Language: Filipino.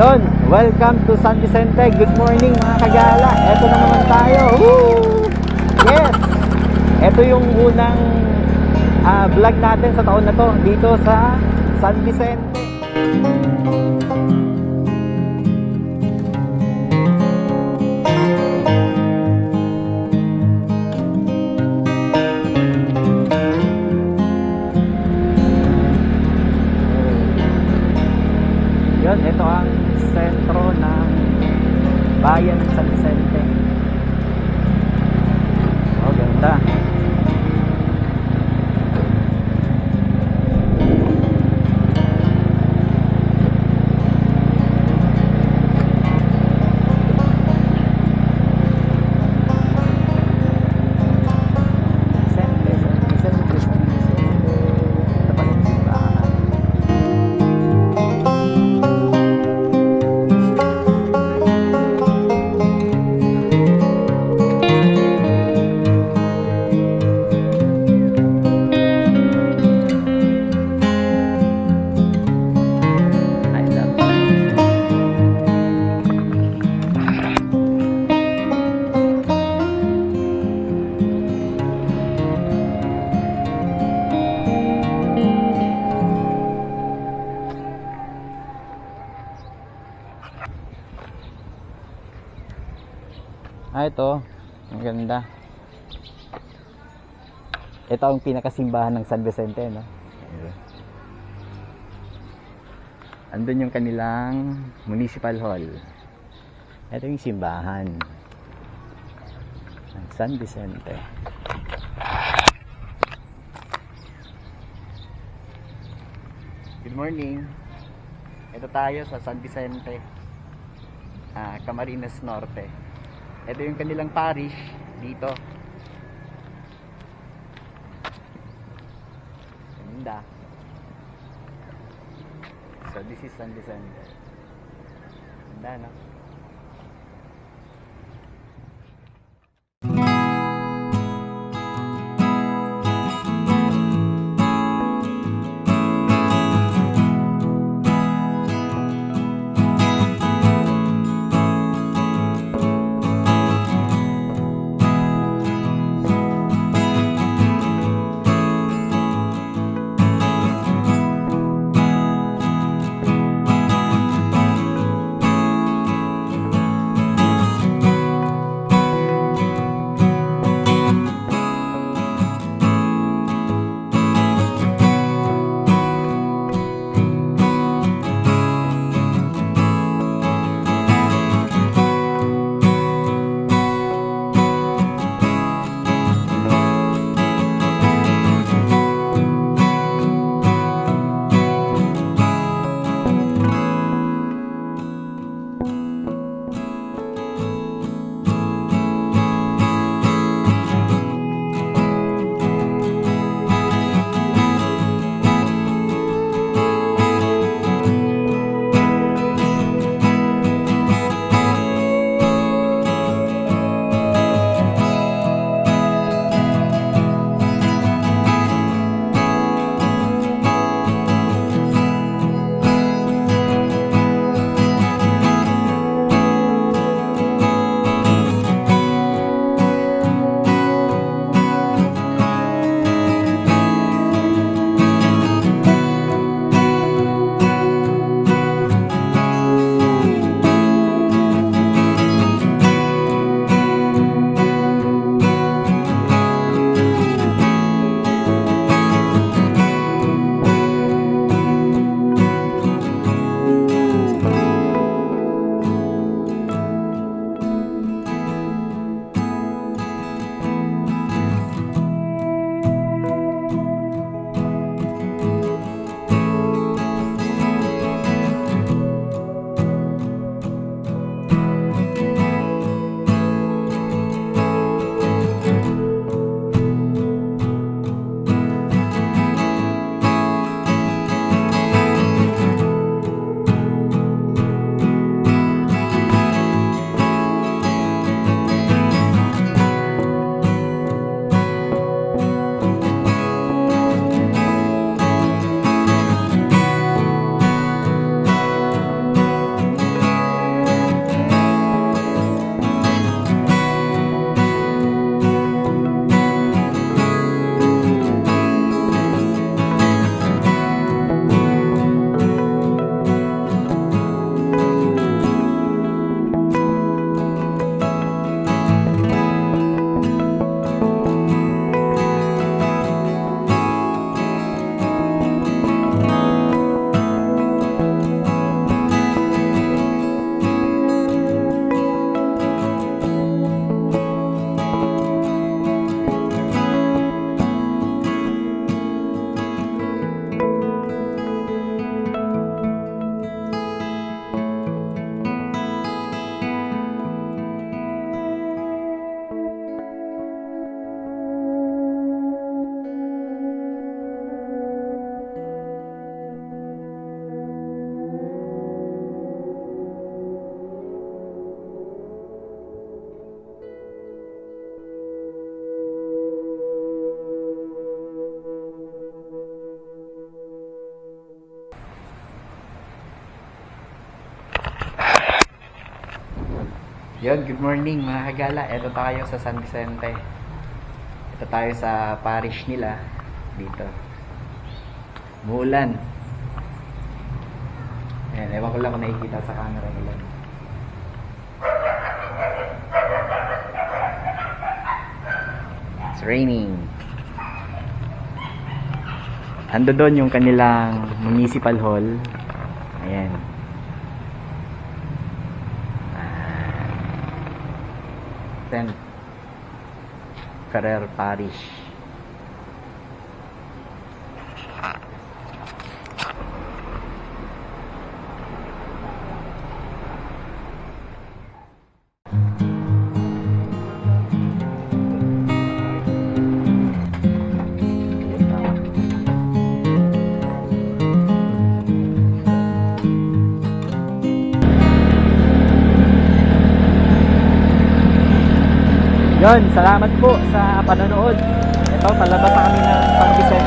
Yon, welcome to San Vicente. Good morning mga kagala. Eto na naman tayo. Woo! Yes! Eto yung unang vlog natin sa taon na to dito sa San Vicente. Yun, ito ang sentro ng bayan ng San Vicente. Oh, ganda. Ito, ang ganda. Ito ang pinakasimbahan ng San Vicente, no? Andun yung kanilang municipal hall. Ito yung simbahan ng San Vicente. Good morning. Ito tayo sa San Vicente, Camarines Norte. Ito yung kanilang parish dito. Ganda. So this is San Vicente. Ganda, no? Yun, good morning mga kagala. Ito tayo sa San Vicente. Ito tayo sa parish nila dito. Muulan. Ayan, ewan ko lang kung nakikita sa camera nila. It's raining. Ando doon yung kanilang municipal hall. Ayan. St. Ferrer Parish. Yun, salamat po sa panonood. Ito, palabas na kami ng San Vicente.